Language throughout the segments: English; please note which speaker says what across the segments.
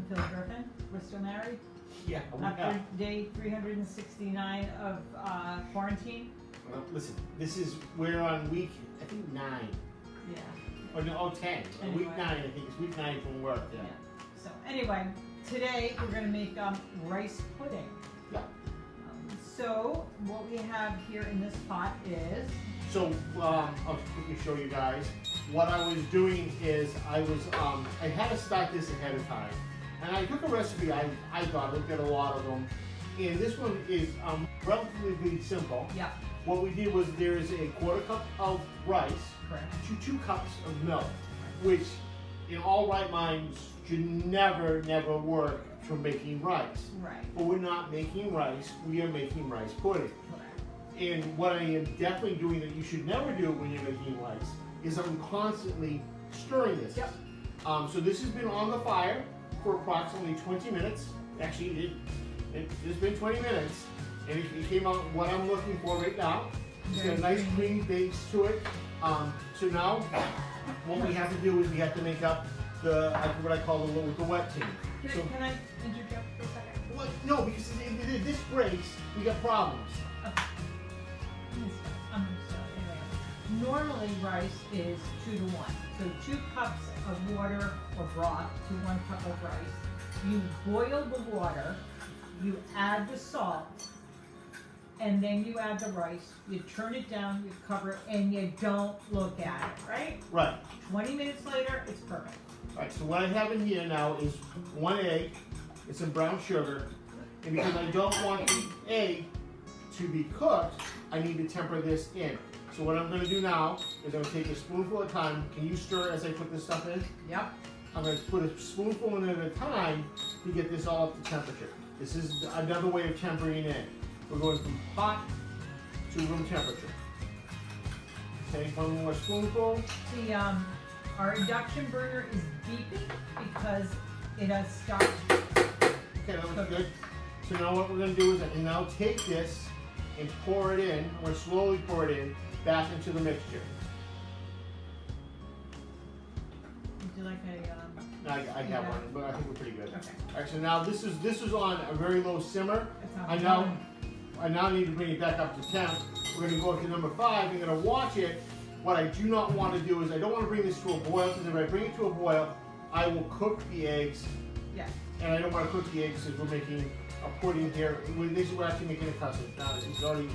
Speaker 1: Phil Griffin. We're still married.
Speaker 2: Yeah.
Speaker 1: After day 369 of quarantine.
Speaker 2: Well, listen, we're on week, I think 9.
Speaker 1: Yeah.
Speaker 2: Or no, 10.
Speaker 1: Anyway.
Speaker 2: Week 9, I think it's week 9 from work. Yeah.
Speaker 1: So anyway, today we're going to make rice pudding.
Speaker 2: Yeah.
Speaker 1: So what we have here in this pot is.
Speaker 2: So I'll quickly show you guys. What I was doing is I had to start this ahead of time, and I took a recipe I looked at a lot of them, and this one is relatively simple.
Speaker 1: Yeah.
Speaker 2: What we did was there is a 1/4 cup of rice.
Speaker 1: Correct.
Speaker 2: To 2 cups of milk, which in all right minds should never work for making rice.
Speaker 1: Right.
Speaker 2: But we're not making rice, we are making rice pudding.
Speaker 1: Correct.
Speaker 2: And what I am definitely doing that you should never do when you're making rice is I'm constantly stirring this.
Speaker 1: Yep.
Speaker 2: So this has been on the fire for approximately 20 minutes. Actually, it's been 20 minutes, and it came out what I'm looking for right now. It's got a nice creamy base to it. So now, what we have to do is we have to make up what I call the wet team.
Speaker 1: Can I interject for a second?
Speaker 2: Well, no, because if this breaks, we got problems.
Speaker 1: I'm sorry. Anyway, normally rice is 2 to 1. So 2 cups of water or broth to 1 cup of rice. You boil the water, you add the salt, and then you add the rice. You turn it down, you cover it, and you don't look at it, right?
Speaker 2: Right.
Speaker 1: 20 minutes later, it's perfect.
Speaker 2: All right, so what I have in here now is 1 egg and some brown sugar. And because I don't want the egg to be cooked, I need to temper this in. So what I'm going to do now is I'm going to take a spoonful at a time. Can you stir as I put this stuff in?
Speaker 1: Yep.
Speaker 2: I'm going to put a spoonful in at a time to get this all up to temperature. This is another way of tempering in. We're going from hot to room temperature. Okay, 1 more spoonful.
Speaker 1: Our induction burner is beeping because it has stopped.
Speaker 2: Okay, that looks good. So now what we're going to do is I can now take this and pour it in. I'm going to slowly pour it in back into the mixture.
Speaker 1: Would you like
Speaker 2: I have one, but I think we're pretty good.
Speaker 1: Okay.
Speaker 2: All right, so now this is on a very low simmer.
Speaker 1: It's on
Speaker 2: I now need to bring it back up to temp. We're going to go to number 5. I'm going to watch it. What I do not want to do is I don't want to bring this to a boil, because if I bring it to a boil, I will cook the eggs.
Speaker 1: Yeah.
Speaker 2: And I don't want to cook the eggs because we're making a pudding here. We're actually making a custard. Now it's already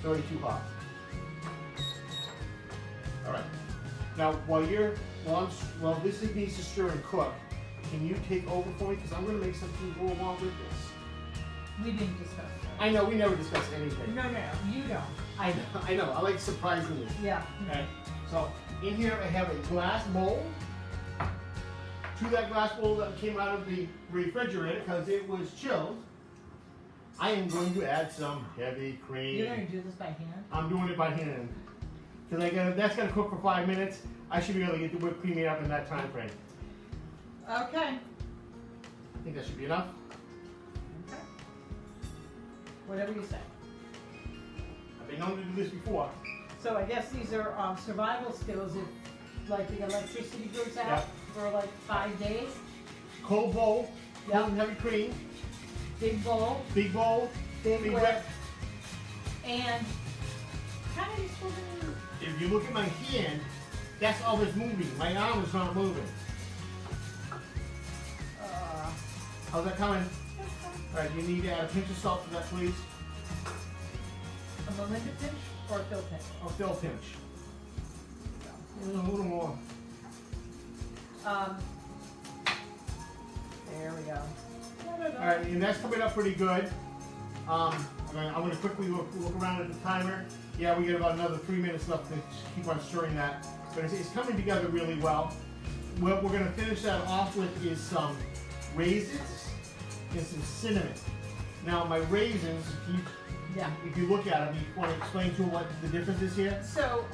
Speaker 2: too hot. All right. Now while this needs to stir and cook, can you take over for me? Because I'm going to make something go along with this.
Speaker 1: We didn't discuss that.
Speaker 2: I know, we never discuss anything.
Speaker 1: No, you don't.
Speaker 2: I know, I like surprising you.
Speaker 1: Yeah.
Speaker 2: Okay, so in here I have a glass bowl. To that glass bowl that came out of the refrigerator because it was chilled, I am going to add some heavy cream.
Speaker 1: You're going to do this by hand?
Speaker 2: I'm doing it by hand. Because that's going to cook for 5 minutes. I should be able to get the whipped cream made up in that time frame.
Speaker 1: Okay.
Speaker 2: I think that should be enough.
Speaker 1: Okay. Whatever you say.
Speaker 2: I've been known to do this before.
Speaker 1: So I guess these are survival skills if like the electricity goes out
Speaker 2: Yep.
Speaker 1: for like 5 days.
Speaker 2: Cold bowl,
Speaker 1: Yep.
Speaker 2: cold and heavy cream,
Speaker 1: Big bowl,
Speaker 2: big bowl,
Speaker 1: big
Speaker 2: big
Speaker 1: whip,
Speaker 2: whip.
Speaker 1: and how many spoons?
Speaker 2: If you look at my hand, that's all that's moving. My arm is not moving. How's that coming? All right, you need to add a pinch of salt to that, please.
Speaker 1: A Melinda pinch or a Phil pinch?
Speaker 2: A Phil pinch. A little more.
Speaker 1: There we go.
Speaker 2: All right, and that's coming up pretty good. I'm going to quickly look around at the timer. Yeah, we got about another 3 minutes left to keep on stirring that. But it's coming together really well. What we're going to finish that off with is some raisins and some cinnamon. Now, my raisins, if you look at them, you want to explain to them what the difference is here?
Speaker 1: So,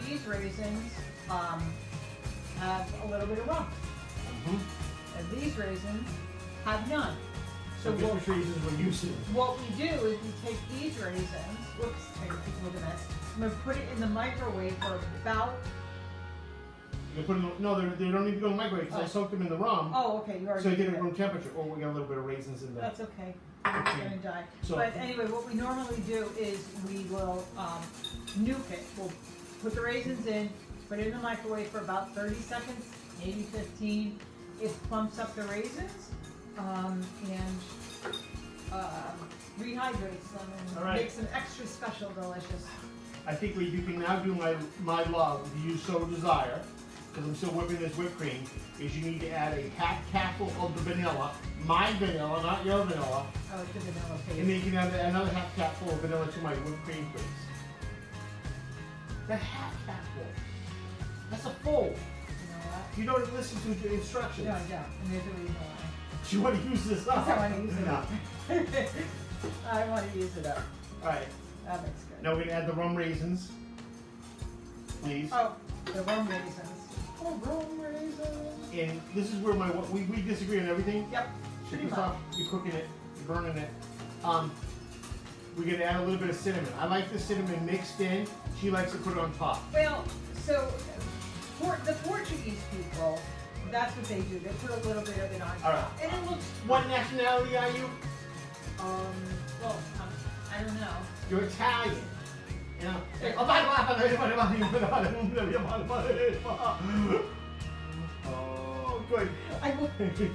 Speaker 1: these raisins have a little bit of rum. And these raisins have none.
Speaker 2: So different raisins we're using.
Speaker 1: What we do is we take these raisins, whoops, I gotta take a look at this. I'm gonna put it in the microwave for about
Speaker 2: You put them, no, they don't need to go in the microwave because I soaked them in the rum.
Speaker 1: Oh, okay, you already
Speaker 2: So they
Speaker 1: did
Speaker 2: get it
Speaker 1: it.
Speaker 2: room temperature. Oh, we got a little bit of raisins in there.
Speaker 1: That's okay. I'm gonna die.
Speaker 2: So-
Speaker 1: But anyway, what we normally do is we will nuke it. We'll put the raisins in, put it in the microwave for about 30 seconds, maybe 15. It plumps up the raisins and rehydrates them and
Speaker 2: All right.
Speaker 1: makes them extra special delicious.
Speaker 2: I think what you can now do, my love, if you so desire, because I'm still whipping this whipped cream, is you need to add a half cupful of the vanilla, my vanilla, not your vanilla,
Speaker 1: Oh, it's the vanilla
Speaker 2: and
Speaker 1: paste.
Speaker 2: then you can add another half cupful of vanilla to my whipped cream, please. The half cupful. That's a full.
Speaker 1: You know what?
Speaker 2: You don't listen to the instructions.
Speaker 1: No, I don't. And there's a reason why.
Speaker 2: Do you want to use this up?
Speaker 1: I want to use it
Speaker 2: No.
Speaker 1: up. I want to use it up.
Speaker 2: All right.
Speaker 1: That makes good.
Speaker 2: Now we're going to add the rum raisins, please.
Speaker 1: Oh, the rum raisins. Oh, rum raisins.
Speaker 2: And this is where we disagree on everything.
Speaker 1: Yep,
Speaker 2: Check
Speaker 1: pretty
Speaker 2: this
Speaker 1: much.
Speaker 2: off. You're cooking it. You're burning it. We're going to add a little bit of cinnamon. I like the cinnamon mixed in. She likes to put it on top.
Speaker 1: Well, so the Portuguese people, that's what they do. They put a little bit of it on top.
Speaker 2: All right.
Speaker 1: And it looks,
Speaker 2: What nationality are you?
Speaker 1: well, I don't know.
Speaker 2: You're Italian. You know? Oh, good.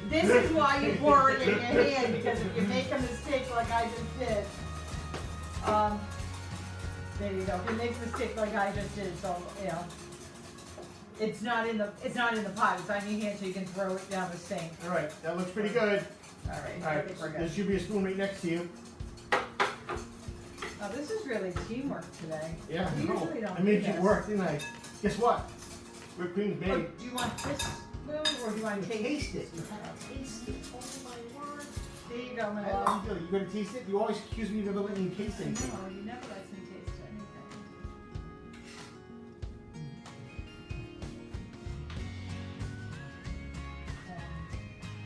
Speaker 1: This is why you pour it in your hand, because if you make a mistake like I just did, there you go. If you make a mistake like I just did, so you know, it's not in the pot. It's on your hand, so you can throw it down the sink.
Speaker 2: All right, that looks pretty good.
Speaker 1: All right,
Speaker 2: All
Speaker 1: I
Speaker 2: right,
Speaker 1: think we're
Speaker 2: there
Speaker 1: good.
Speaker 2: should be a spoon right next to you.
Speaker 1: Oh, this is really teamwork today.
Speaker 2: Yeah,
Speaker 1: We
Speaker 2: I know.
Speaker 1: usually don't
Speaker 2: I made
Speaker 1: do
Speaker 2: you
Speaker 1: this.
Speaker 2: work, didn't I? Guess what? Whipped cream's
Speaker 1: Oh,
Speaker 2: made.
Speaker 1: do you want this spoon, or do you want to
Speaker 2: Taste
Speaker 1: taste
Speaker 2: it. You gotta taste it. Oh my word.
Speaker 1: There you go, my
Speaker 2: I
Speaker 1: love.
Speaker 2: love you. You gonna taste it? You always accuse me of never letting you taste anything.
Speaker 1: No, you never let me taste anything.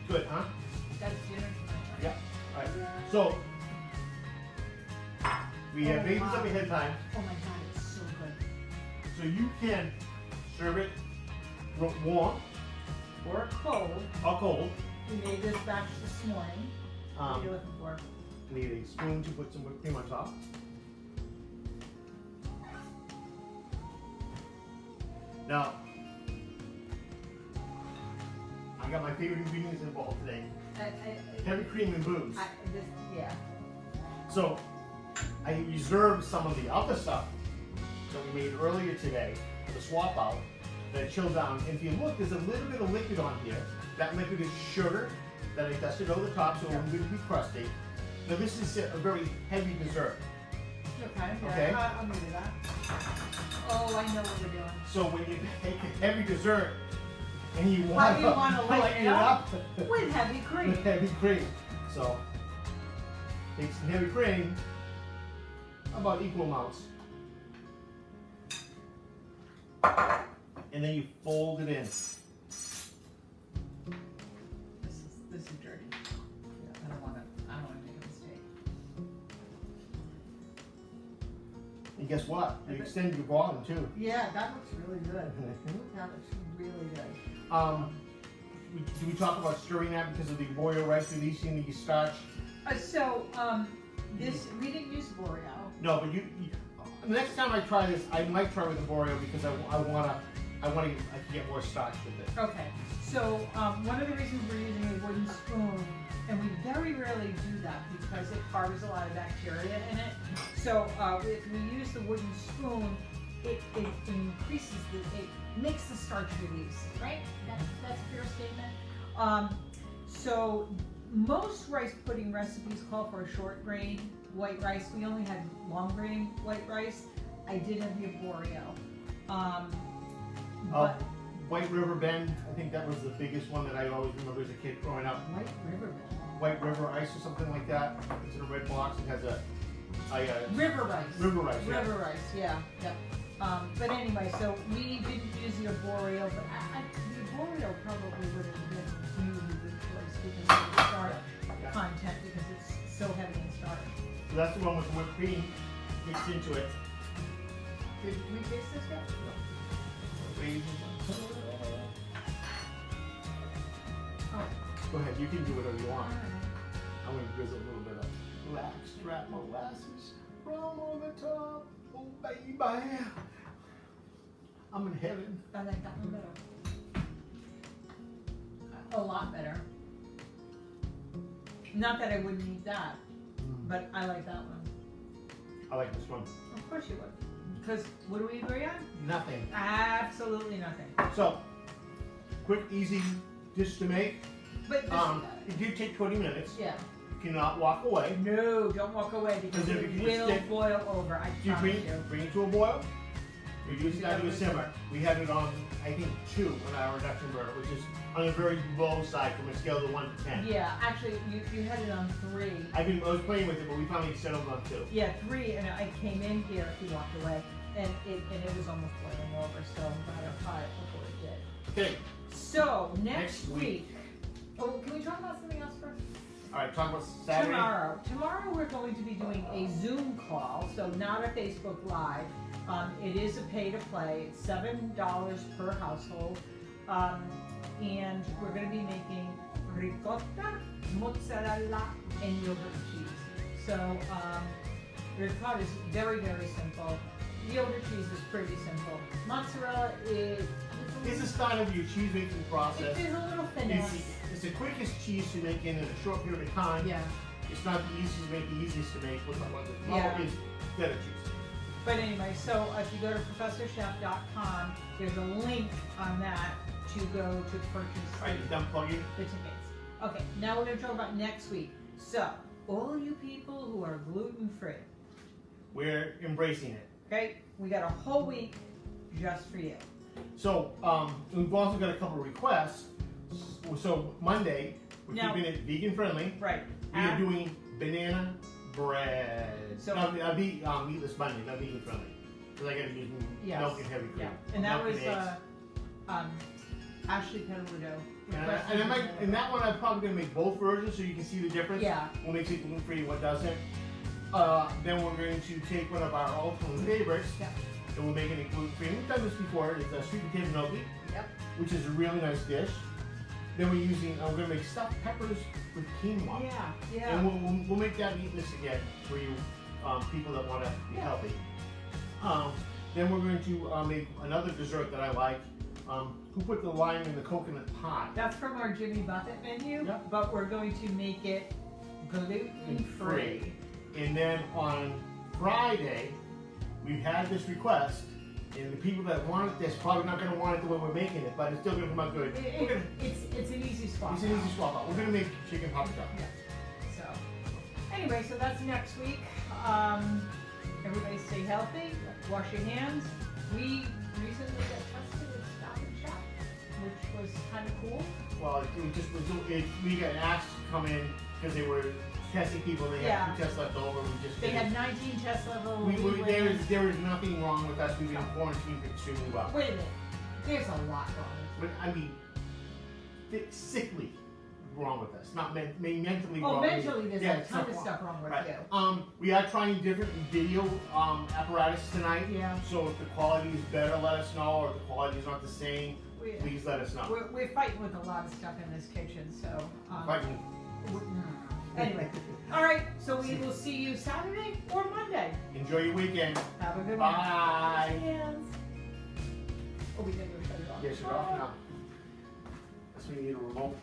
Speaker 2: Good, huh?
Speaker 1: That's dinner tonight.
Speaker 2: Yeah. All right. So we have babies up ahead of time,
Speaker 1: Oh my god, it's so good.
Speaker 2: so you can serve it warm
Speaker 1: Or cold.
Speaker 2: or cold.
Speaker 1: We made this batch this morning. What are you looking for?
Speaker 2: Need a spoon to put some whipped cream on top. Now, I got my favorite ingredients involved today: heavy cream and booze.
Speaker 1: Yeah.
Speaker 2: So I reserved some of the other stuff that we made earlier today for the swap out that chilled down. And if you look, there's a little bit of liquid on here. That liquid is sugar that I dusted over the top so it won't be crusty. Now this is a very heavy dessert.
Speaker 1: Okay. Yeah,
Speaker 2: Okay.
Speaker 1: I'll do that. Oh, I know what we're doing.
Speaker 2: So when you make a heavy dessert and you
Speaker 1: How
Speaker 2: want
Speaker 1: do you wanna
Speaker 2: to
Speaker 1: lighten it up? With heavy cream.
Speaker 2: with heavy cream. So take some heavy cream, about equal amounts, and then you fold it in.
Speaker 1: This is dirty. I don't want to make a mistake.
Speaker 2: And guess what? You extend your bottom too.
Speaker 1: Yeah, that looks really good. That looks really good.
Speaker 2: Do we talk about stirring that because of the Arborio rice releasing the starch?
Speaker 1: This we didn't use Arborio.
Speaker 2: No, but the next time I try this, I might try with Arborio because I can get more starch with it.
Speaker 1: Okay, so one of the reasons we're using a wooden spoon, and we very rarely do that because it harbors a lot of bacteria in it. So if we use the wooden spoon, it increases it makes the starch release, right? That's a fair statement. So most rice pudding recipes call for a short grain white rice. We only had long grain white rice. I did have the Arborio. But
Speaker 2: White River Bend, I think that was the biggest one that I always remember as a kid growing up.
Speaker 1: White River Bend.
Speaker 2: White River Ice or something like that. It's in a red box. It has a
Speaker 1: River rice.
Speaker 2: River rice. Yeah.
Speaker 1: River rice, yeah. But anyway, so we didn't use the Arborio, but the Arborio probably would have been a really good choice because of the starch content, because it's so heavy in starch.
Speaker 2: So that's the one with the whipped cream mixed into it.
Speaker 1: Did we taste this yet?
Speaker 2: Raisins. Go ahead, you can do whatever you want.
Speaker 1: Alright.
Speaker 2: I'm gonna drizzle a little bit of black strap molasses from over the top. Oh baby, I'm in heaven.
Speaker 1: I like that one better. A lot better. Not that I wouldn't eat that, but I like that one.
Speaker 2: I like this one.
Speaker 1: Of course you would. Because what do we agree on?
Speaker 2: Nothing.
Speaker 1: Absolutely nothing.
Speaker 2: So, quick, easy dish to make.
Speaker 1: But this,
Speaker 2: It did take 20 minutes.
Speaker 1: yeah.
Speaker 2: You cannot walk away.
Speaker 1: No, don't walk away because
Speaker 2: Because if
Speaker 1: it
Speaker 2: you
Speaker 1: will
Speaker 2: stick-
Speaker 1: boil over. I
Speaker 2: You
Speaker 1: promise you.
Speaker 2: bring it to a boil. Reduce it down to a
Speaker 1: Yeah,
Speaker 2: simmer. We had it on, I think, 2 on our reduction burner, which is on a very low side from a scale of 1 to 10.
Speaker 1: Yeah, actually, you had it on 3.
Speaker 2: I was playing with it, but we finally settled on 2.
Speaker 1: Yeah, 3, and I came in here, he walked away, and it was almost boiling over, so I'm glad I caught it before it did.
Speaker 2: Okay.
Speaker 1: So, next
Speaker 2: Next week.
Speaker 1: week. Oh, can we talk about something else first?
Speaker 2: All right. Talk about Saturday.
Speaker 1: Tomorrow we're going to be doing a Zoom call, so not a Facebook Live. It is a pay to play. It's $7 per household, and we're going to be making ricotta, mozzarella, and yogurt cheese. So ricotta is very, very simple. Yogurt cheese is pretty simple. Mozzarella is
Speaker 2: It's the start of your cheese making process.
Speaker 1: It is a little finesse.
Speaker 2: It's the quickest cheese to make in a short period of time.
Speaker 1: Yeah.
Speaker 2: It's not the easiest to make, the easiest to make. What the
Speaker 1: Yeah.
Speaker 2: problem is feta cheese.
Speaker 1: But anyway, so if you go to professorchef.com, there's a link on that to go to purchase
Speaker 2: All right, you done plugging?
Speaker 1: the tickets. Okay, now we're going to talk about next week. So, all you people who are gluten-free,
Speaker 2: We're embracing it.
Speaker 1: okay, we got a whole week just for you.
Speaker 2: So we've also got a couple of requests. So Monday, we're
Speaker 1: Now-
Speaker 2: keeping it vegan friendly.
Speaker 1: Right.
Speaker 2: We are doing banana bread.
Speaker 1: So-
Speaker 2: Meatless Monday, not vegan friendly. Because I got to use
Speaker 1: Yes.
Speaker 2: milk and heavy cream.
Speaker 1: Yeah, and that
Speaker 2: Milk
Speaker 1: was
Speaker 2: eggs.
Speaker 1: Ashley Petalludo.
Speaker 2: And that one I'm probably gonna make both versions so you can see the difference.
Speaker 1: Yeah.
Speaker 2: What makes it gluten free and what doesn't. Then we're going to take one of our all-time favorites.
Speaker 1: Yeah.
Speaker 2: And we're making it gluten free. We've done this before. It's a sweet potato gnocchi,
Speaker 1: Yep.
Speaker 2: which is a really nice dish. Then we're gonna make stuffed peppers with quinoa.
Speaker 1: Yeah, yeah.
Speaker 2: And we'll make that meatless again for you people that want to be
Speaker 1: Yeah.
Speaker 2: healthy. Then we're going to make another dessert that I like. Who put the lime in the coconut pie?
Speaker 1: That's from our Jimmy Buffett menu,
Speaker 2: Yep.
Speaker 1: but we're going to make it gluten-free.
Speaker 2: And then on Friday, we've had this request, and the people that wanted this probably not going to want it the way we're making it, but it's still going to come out good.
Speaker 1: It's an easy swap.
Speaker 2: It's an easy swap out. We're going to make chicken paprika.
Speaker 1: Yeah. So, anyway, so that's next week. Everybody stay healthy. Wash your hands. We recently got tested at Stop and Shop, which was kind of cool.
Speaker 2: Well, we got asked to come in because they were testing people. They
Speaker 1: Yeah.
Speaker 2: had 2 tests left over.
Speaker 1: They had 19 tests level.
Speaker 2: There is nothing wrong with us. We've been quarantined extremely well.
Speaker 1: Wait a minute. There's a lot wrong.
Speaker 2: But I mean, sickly wrong with us. Not mentally
Speaker 1: Oh,
Speaker 2: wrong.
Speaker 1: mentally, there's
Speaker 2: Yeah,
Speaker 1: a ton of
Speaker 2: wrong.
Speaker 1: stuff wrong with
Speaker 2: Right.
Speaker 1: you.
Speaker 2: We are trying different video apparatus tonight.
Speaker 1: Yeah.
Speaker 2: So if the quality is better, let us know. Or if the quality is not the same, please let us know.
Speaker 1: We're fighting with a lot of stuff in this kitchen, so.
Speaker 2: Fighting.
Speaker 1: Anyway, all right. So we will see you Saturday or Monday.
Speaker 2: Enjoy your weekend.
Speaker 1: Have a good one.
Speaker 2: Bye.
Speaker 1: Hands. Oh, we didn't shut it off.
Speaker 2: Yeah, shut it off now. That's when you need a remote.